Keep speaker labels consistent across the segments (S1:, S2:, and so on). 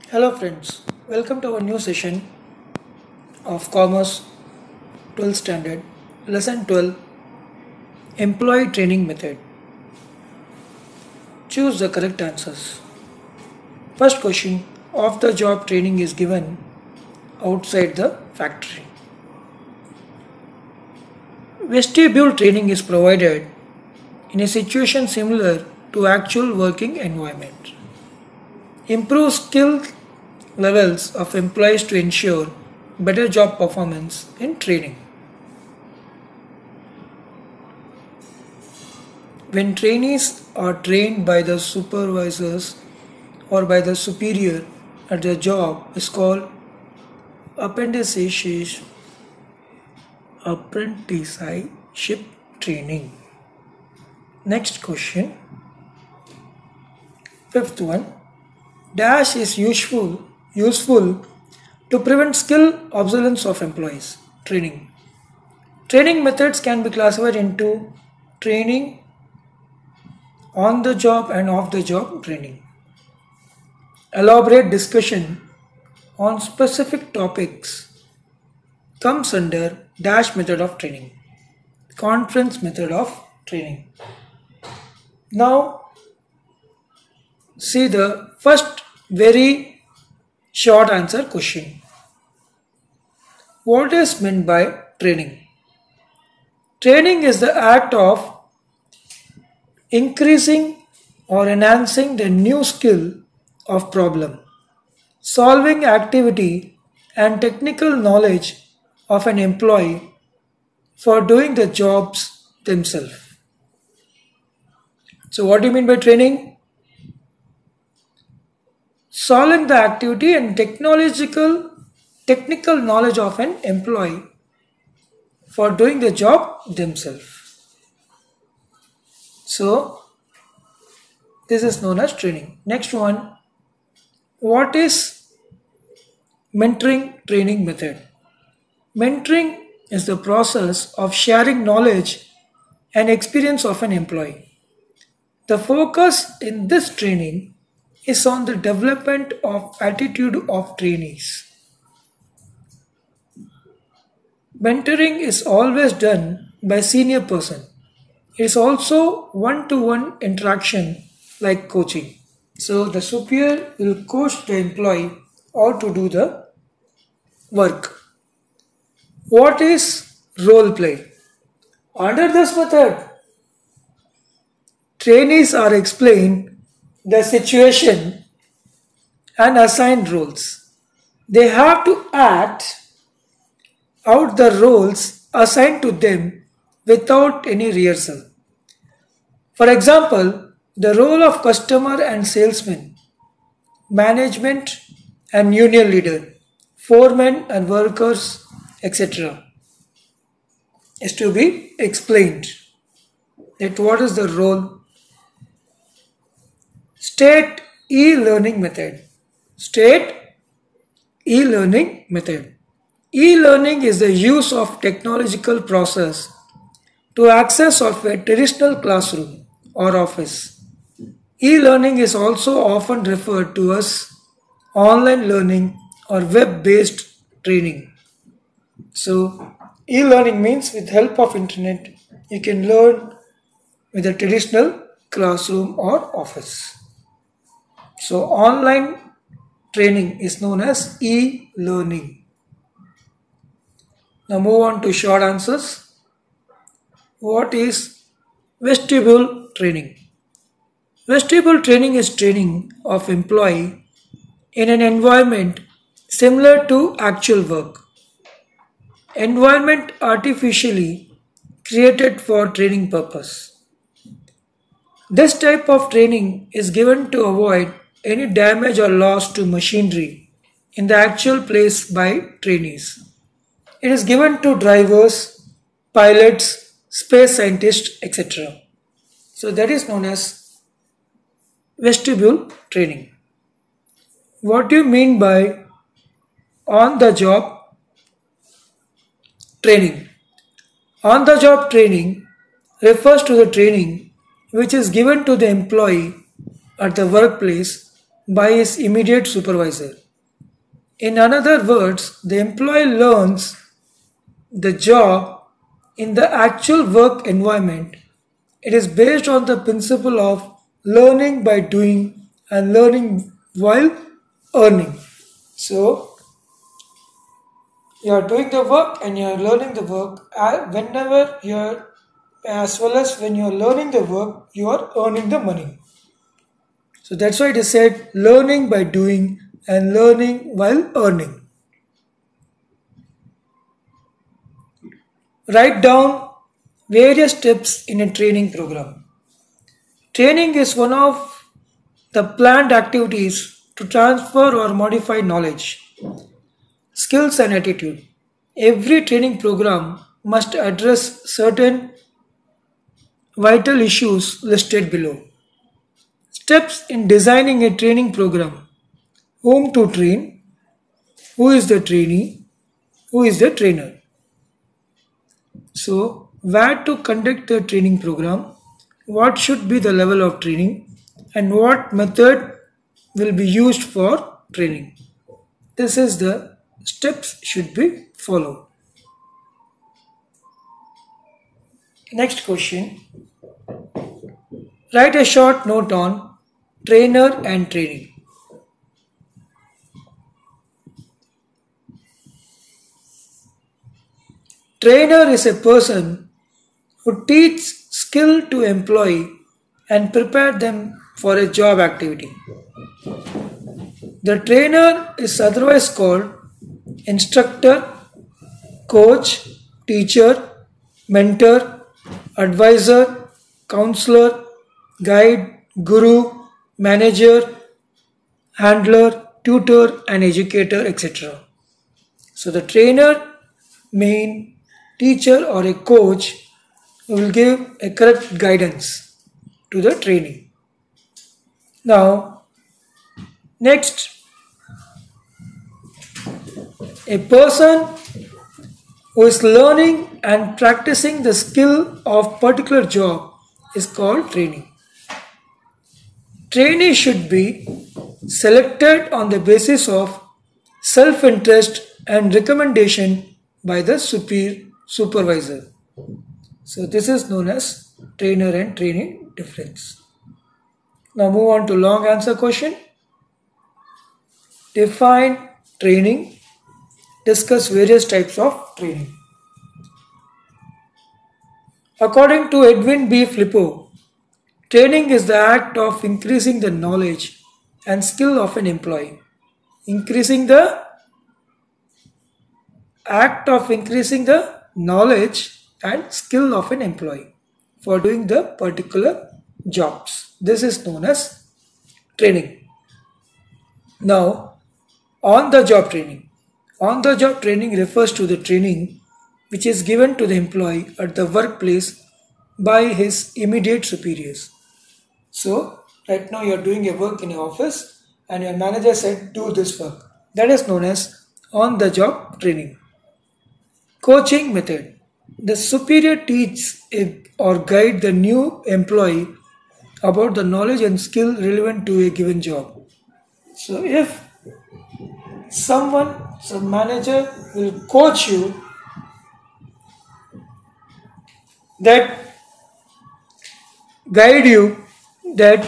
S1: Hello friends, welcome to our new session of Commerce 12th Standard, Lesson 12, Employee Training Method. Choose the correct answers. First question, off-the-job training is given outside the factory. Vestibule training is provided in a situation similar to actual working environment. Improve skill levels of employees to ensure better job performance in training. When trainees are trained by the supervisors or by the superior at their job is called apprenticeship training. Next question. Fifth one. Dash is useful to prevent skill obsolescence of employees. Training. Training methods can be classified into training, on the job and off the job training. Elaborate discussion on specific topics comes under dash method of training, conference method of training. Now see the first very short answer question. What is meant by training? Training is the act of increasing or enhancing the new skill of problem, solving activity and technical knowledge of an employee for doing the jobs themselves. So what do you mean by training? Solving the activity and technical knowledge of an employee for doing the job themselves. So this is known as training. Next one, what is mentoring training method? Mentoring is the process of sharing knowledge and experience of an employee. The focus in this training is on the development of attitude of trainees. Mentoring is always done by senior person. It is also one-to-one interaction like coaching. So the superior will coach the employee how to do the work. What is role play? Under this method, trainees are explained the situation and assigned roles. They have to act out the roles assigned to them without any rehearsal. For example, the role of customer and salesman, management and union leader, foremen and workers, etc. is to be explained. That what is the role? State e-learning method. State e-learning method. E-learning is the use of technological process to access of a traditional classroom or office. E-learning is also often referred to as online learning or web-based training. So e-learning means with help of internet you can learn with a traditional classroom or office. So online training is known as e-learning. Now move on to short answers. What is vestibule training? Vestibule training is training of employee in an environment similar to actual work. Environment artificially created for training purpose. This type of training is given to avoid any damage or loss to machinery in the actual place by trainees. It is given to drivers, pilots, space scientists, etc. So that is known as vestibule training. What do you mean by on-the-job training? On-the-job training refers to the training which is given to the employee at the workplace by his immediate supervisor. In other words, the employee learns the job in the actual work environment. It is based on the principle of learning by doing and learning while earning. So, you are doing the work and you are learning the work whenever you are, as well as when you are learning the work, you are earning the money. So that's why it is said learning by doing and learning while earning. Write down various steps in a training program. Training is one of the planned activities to transfer or modify knowledge, skills, and attitude. Every training program must address certain vital issues listed below. Steps in designing a training program: whom to train, who is the trainee, who is the trainer. So, where to conduct the training program, what should be the level of training, and what method will be used for training. This is the steps should be followed. Next question. Write a short note on trainer and training. Trainer is a person who teaches skill to employee and prepare them for a job activity. The trainer is otherwise called instructor, coach, teacher, mentor, advisor, counselor, guide, guru, manager, handler, tutor, and educator, etc. So the trainer means teacher or a coach who will give a correct guidance to the trainee. Now, next, a person who is learning and practicing the skill of particular job is called trainee. Trainee should be selected on the basis of self-interest and recommendation by the supervisor. So this is known as trainer and trainee difference. Now move on to long answer question. Define training. Discuss various types of training. According to Edwin B. Flippo, training is the act of increasing the knowledge and skill of an employee. Increasing the knowledge and skill of an employee for doing the particular jobs. This is known as training. Now, on-the-job training. On-the-job training refers to the training which is given to the employee at the workplace by his immediate superiors. So, right now you are doing a work in your office and your manager said do this work. That is known as on-the-job training. Coaching method. The superior teaches or guide the new employee about the knowledge and skill relevant to a given job. So if some manager will coach you that guide you that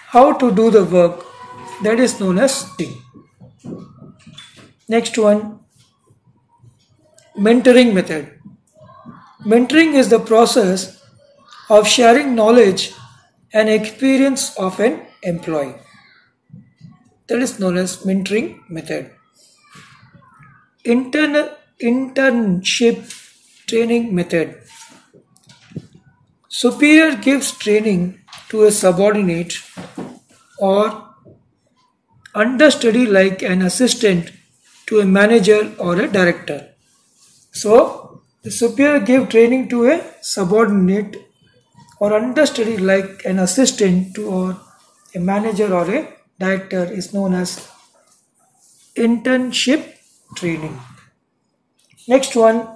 S1: how to do the work, that is known as teaching. Next one, mentoring method. Mentoring is the process of sharing knowledge and experience of an employee. That is known as mentoring method. Internship training method. Superior gives training to a subordinate or understudy like an assistant to a manager or a director. So, the superior gave training to a subordinate or understudy like an assistant to or a manager or a director is known as internship training. Next one,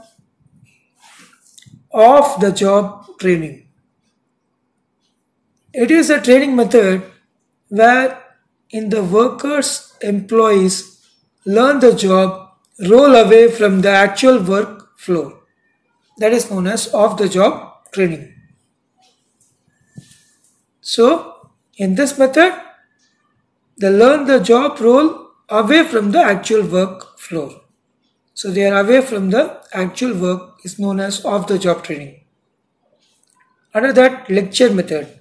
S1: off-the-job training. It is a training method where in the workers, employees learn the job, roll away from the actual work floor. That is known as off-the-job training. So, in this method, they learn the job role away from the actual work floor. So, they are away from the actual work is known as off-the-job training. Under that, lecture method.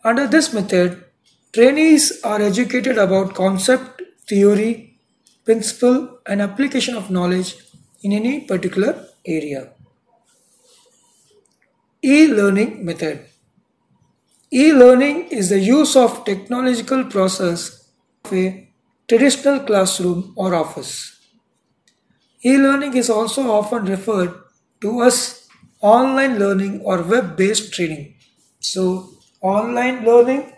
S1: Under this method, trainees are educated about concept, theory, principle and application of knowledge in any particular area. E-learning method. E-learning is the use of technological process of a traditional classroom or office. E-learning is also often referred to as online learning or web-based training. So, online learning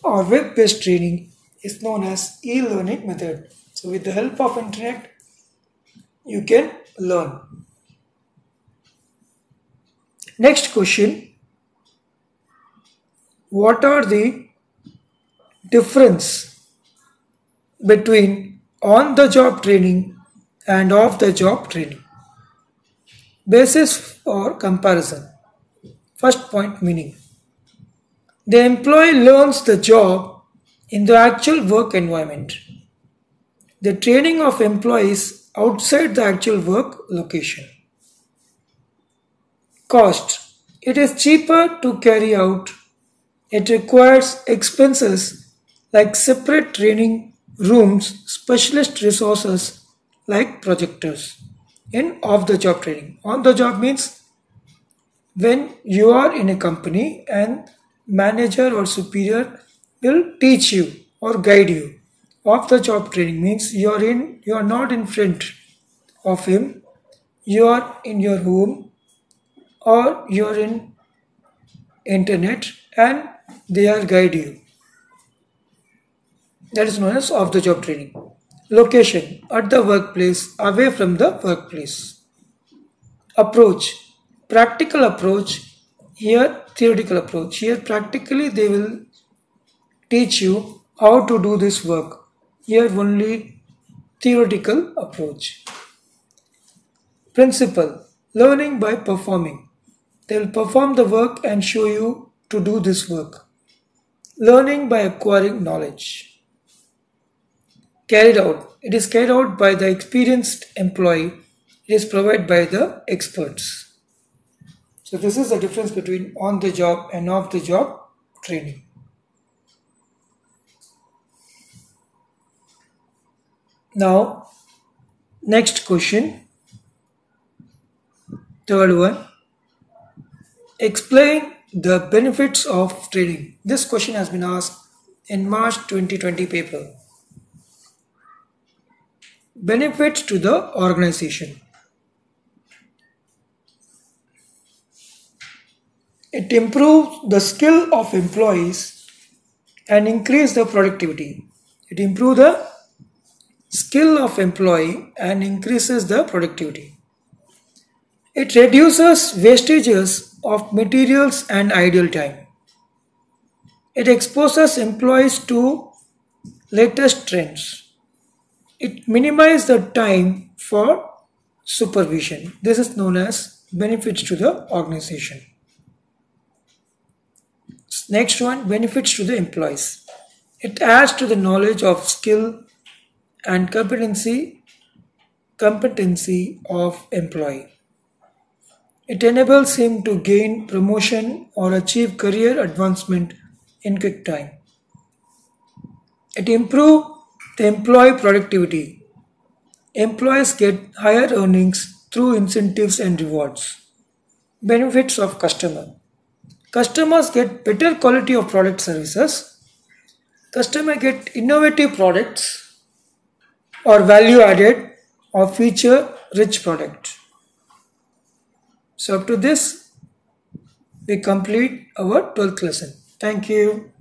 S1: or web-based training is known as e-learning method. So, with the help of internet, you can learn. Next question. What are the difference between on-the-job training and off-the-job training? Basis for comparison. First point, meaning. The employee learns the job in the actual work environment. The training of employees outside the actual work location. Cost. It is cheaper to carry out. It requires expenses like separate training rooms, specialist resources like projectors. In off-the-job training. On-the-job means when you are in a company and manager or superior will teach you or guide you. Off-the-job training means you are not in front of him. You are in your home or you are in internet and they are guide you. That is known as off-the-job training. Location, at the workplace, away from the workplace. Approach, practical approach, here theoretical approach. Here practically they will teach you how to do this work. Here only theoretical approach. Principle, learning by performing. They will perform the work and show you to do this work. Learning by acquiring knowledge. Carried out. It is carried out by the experienced employee. It is provided by the experts. So this is the difference between on-the-job and off-the-job training. Now, next question. Third one. Explain the benefits of training. This question has been asked in March 2020 paper. Benefits to the organization. It improves the skill of employees and increase the productivity. It improves the skill of employee and increases the productivity. It reduces wastages of materials and idle time. It exposes employees to latest trends. It minimizes the time for supervision. This is known as benefits to the organization. Next one, benefits to the employees. It adds to the knowledge of skill and competency of employee. It enables him to gain promotion or achieve career advancement in quick time. It improves the employee productivity. Employees get higher earnings through incentives and rewards. Benefits of customer. Customers get better quality of product services. Customer get innovative products or value added or feature rich product. So up to this, we complete our 12th lesson. Thank you.